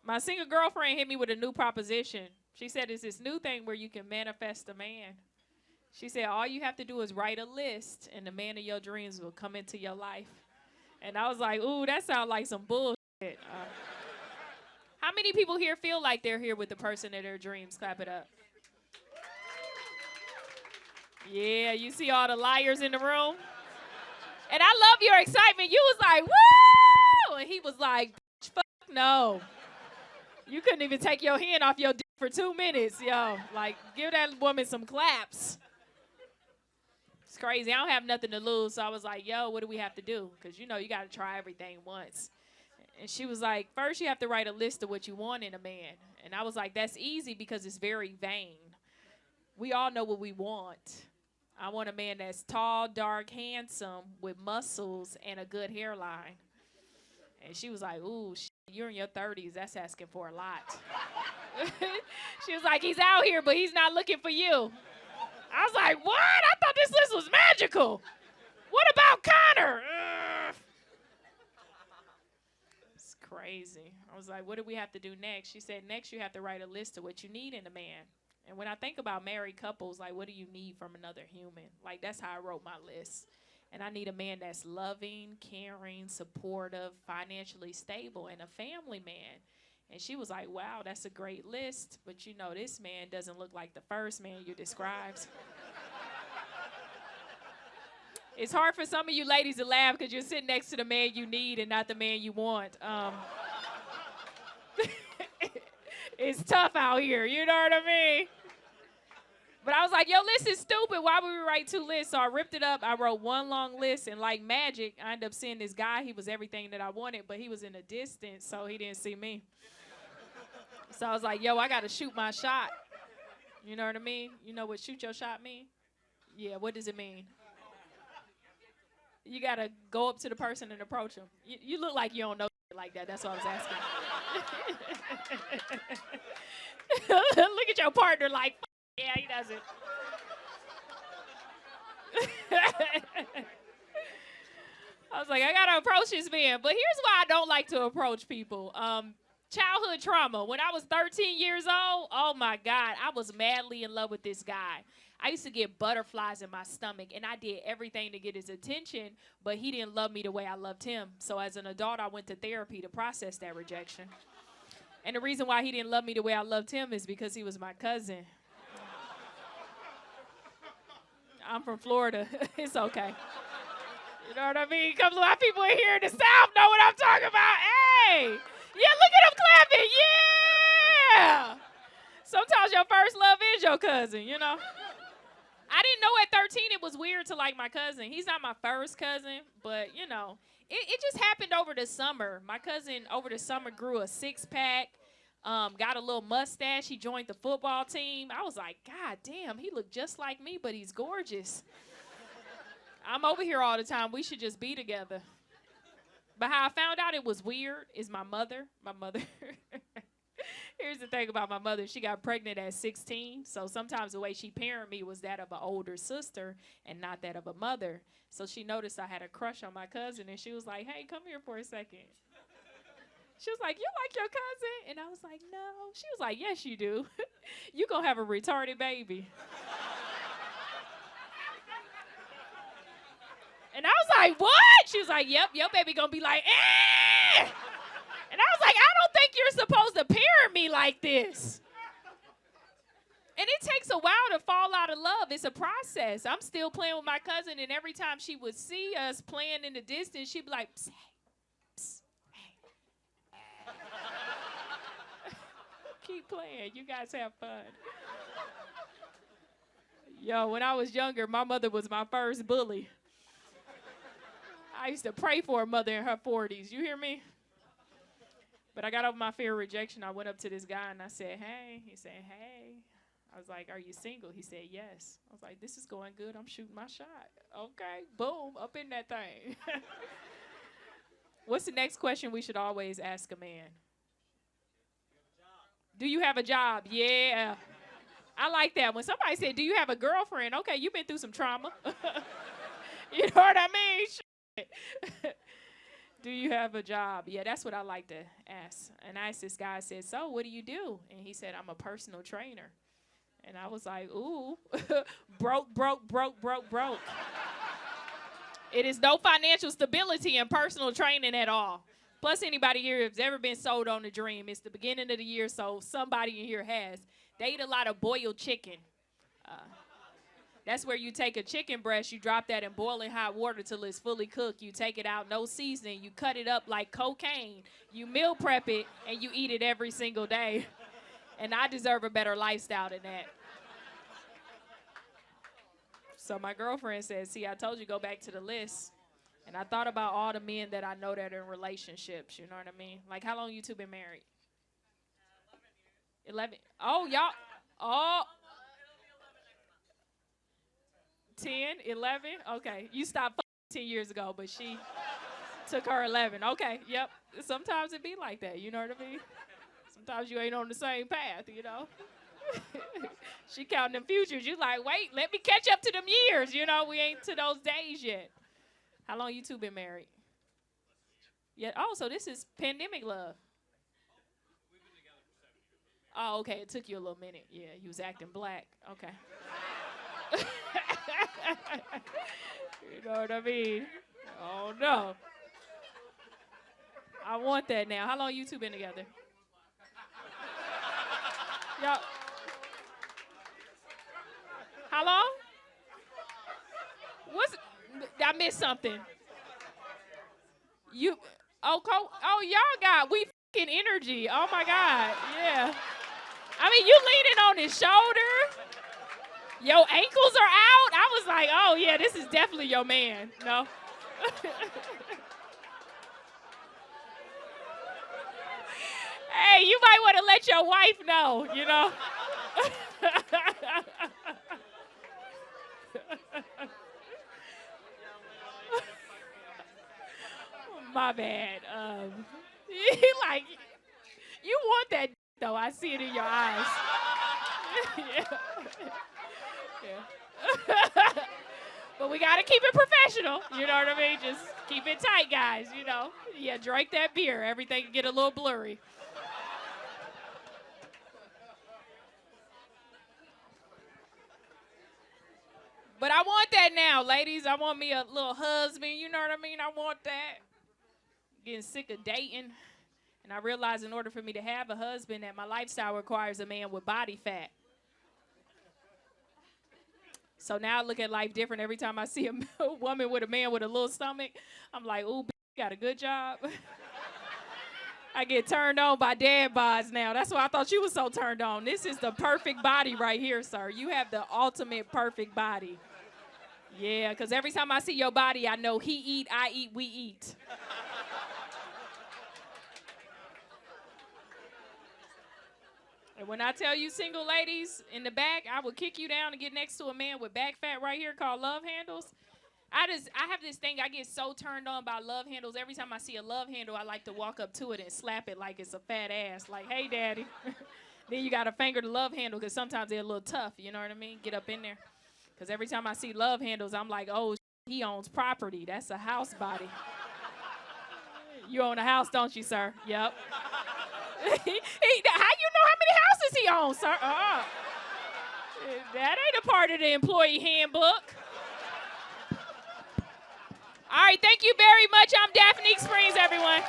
My single girlfriend hit me with a new proposition. She said, it's this new thing where you can manifest a man. She said, all you have to do is write a list, and the man of your dreams will come into your life. And I was like, ooh, that sounds like some bullshit. How many people here feel like they're here with the person of their dreams? Clap it up. Yeah, you see all the liars in the room? And I love your excitement. You was like, woo! And he was like, fuck no. You couldn't even take your hand off your dick for 2 minutes, yo. Like, give that woman some claps. It's crazy. I don't have nothing to lose, so I was like, yo, what do we have to do? Because, you know, you got to try everything once. And she was like, first you have to write a list of what you want in a man. And I was like, that's easy because it's very vain. We all know what we want. I want a man that's tall, dark, handsome, with muscles and a good hairline. And she was like, ooh, you're in your 30s. That's asking for a lot. She was like, he's out here, but he's not looking for you. I was like, what? I thought this list was magical. What about Connor? It's crazy. I was like, what do we have to do next? She said, next you have to write a list of what you need in a man. And when I think about married couples, like, what do you need from another human? Like, that's how I wrote my list. And I need a man that's loving, caring, supportive, financially stable, and a family man. And she was like, wow, that's a great list. But, you know, this man doesn't look like the first man you described. It's hard for some of you ladies to laugh because you're sitting next to the man you need and not the man you want. It's tough out here, you know what I mean? But I was like, yo, list is stupid. Why would we write 2 lists? So I ripped it up. I wrote one long list, and like magic, I ended up seeing this guy. He was everything that I wanted, but he was in a distance, so he didn't see me. So I was like, yo, I got to shoot my shot. You know what I mean? You know what shoot your shot mean? Yeah, what does it mean? You got to go up to the person and approach him. You look like you don't know like that. That's what I was asking. Look at your partner like, yeah, he doesn't. I was like, I got to approach this man. But here's why I don't like to approach people. Childhood trauma. When I was 13 years old, oh, my God, I was madly in love with this guy. I used to get butterflies in my stomach, and I did everything to get his attention, but he didn't love me the way I loved him. So as an adult, I went to therapy to process that rejection. And the reason why he didn't love me the way I loved him is because he was my cousin. I'm from Florida. It's okay. You know what I mean? Comes a lot of people in here in the South know what I'm talking about. Hey! Yeah, look at them clapping. Yeah! Sometimes your first love is your cousin, you know? I didn't know at 13 it was weird to like my cousin. He's not my first cousin, but, you know, it just happened over the summer. My cousin over the summer grew a 6-pack, got a little mustache. He joined the football team. I was like, God damn, he looked just like me, but he's gorgeous. I'm over here all the time. We should just be together. But how I found out it was weird is my mother. Here's the thing about my mother. She got pregnant at 16, so sometimes the way she parented me was that of an older sister and not that of a mother. So she noticed I had a crush on my cousin, and she was like, hey, come here for a second. She was like, you like your cousin? And I was like, no. She was like, yes, you do. You gonna have a retarded baby. And I was like, what? She was like, yep, your baby gonna be like, eh. And I was like, I don't think you're supposed to parent me like this. And it takes a while to fall out of love. It's a process. I'm still playing with my cousin, and every time she would see us playing in the distance, she'd be like, psst, hey, psst, hey. Keep playing. You guys have fun. Yo, when I was younger, my mother was my first bully. I used to pray for a mother in her 40s. You hear me? But I got over my fear of rejection. I went up to this guy, and I said, hey. He said, hey. I was like, are you single? He said, yes. I was like, this is going good. I'm shooting my shot. Okay, boom, up in that thing. What's the next question we should always ask a man? Do you have a job? Yeah. I like that. When somebody said, do you have a girlfriend? Okay, you've been through some trauma. You know what I mean? Do you have a job? Yeah, that's what I like to ask. And I asked this guy, I said, so what do you do? And he said, I'm a personal trainer. And I was like, ooh, broke. It is no financial stability in personal training at all. Plus, anybody here has ever been sold on a dream. It's the beginning of the year, so somebody in here has. They eat a lot of boiled chicken. That's where you take a chicken breast, you drop that in boiling hot water till it's fully cooked. You take it out, no seasoning. You cut it up like cocaine. You meal prep it, and you eat it every single day. And I deserve a better lifestyle than that. So my girlfriend said, see, I told you go back to the list. And I thought about all the men that I know that are in relationships, you know what I mean? Like, how long you two been married? 11. Oh, y'all. Oh. 10, 11? Okay. You stopped 10 years ago, but she took her 11. Okay, yep. Sometimes it be like that, you know what I mean? Sometimes you ain't on the same path, you know? She counting them futures. You like, wait, let me catch up to them years. You know, we ain't to those days yet. How long you two been married? Yeah. Oh, so this is pandemic love. We've been together for 7 years. Oh, okay. It took you a little minute. Yeah, you was acting black. Okay. You know what I mean? Oh, no. I want that now. How long you two been together? Y'all. How long? I missed something. Oh, y'all got fucking energy. Oh my God, yeah. I mean, you leaning on his shoulder. Your ankles are out. I was like, oh yeah, this is definitely your man. No. Hey, you might want to let your wife know, you know. My bad. Like, you want that though. I see it in your eyes. Yeah. Yeah. But we got to keep it professional. You know what I mean? Just keep it tight, guys, you know. Yeah, drink that beer. Everything can get a little blurry. But I want that now, ladies. I want me a little husband. You know what I mean? I want that. Getting sick of dating. And I realized in order for me to have a husband that my lifestyle requires a man with body fat. So now I look at life different. Every time I see a woman with a man with a little stomach, I'm like, ooh, got a good job. I get turned on by dad bods now. That's why I thought you was so turned on. This is the perfect body right here, sir. You have the ultimate perfect body. Yeah, because every time I see your body, I know he eat, I eat, we eat. And when I tell you single ladies in the back, I will kick you down and get next to a man with back fat right here called love handles. I have this thing, I get so turned on by love handles. Every time I see a love handle, I like to walk up to it and slap it like it's a fat ass. Like, hey, daddy. Then you got to finger the love handle because sometimes they're a little tough. You know what I mean? Get up in there. Because every time I see love handles, I'm like, oh, he owns property. That's a house body. You own a house, don't you, sir? Yep. How you know how many houses he owns, sir? That ain't a part of the employee handbook. All right, thank you very much. I'm Daphnique Springs, everyone.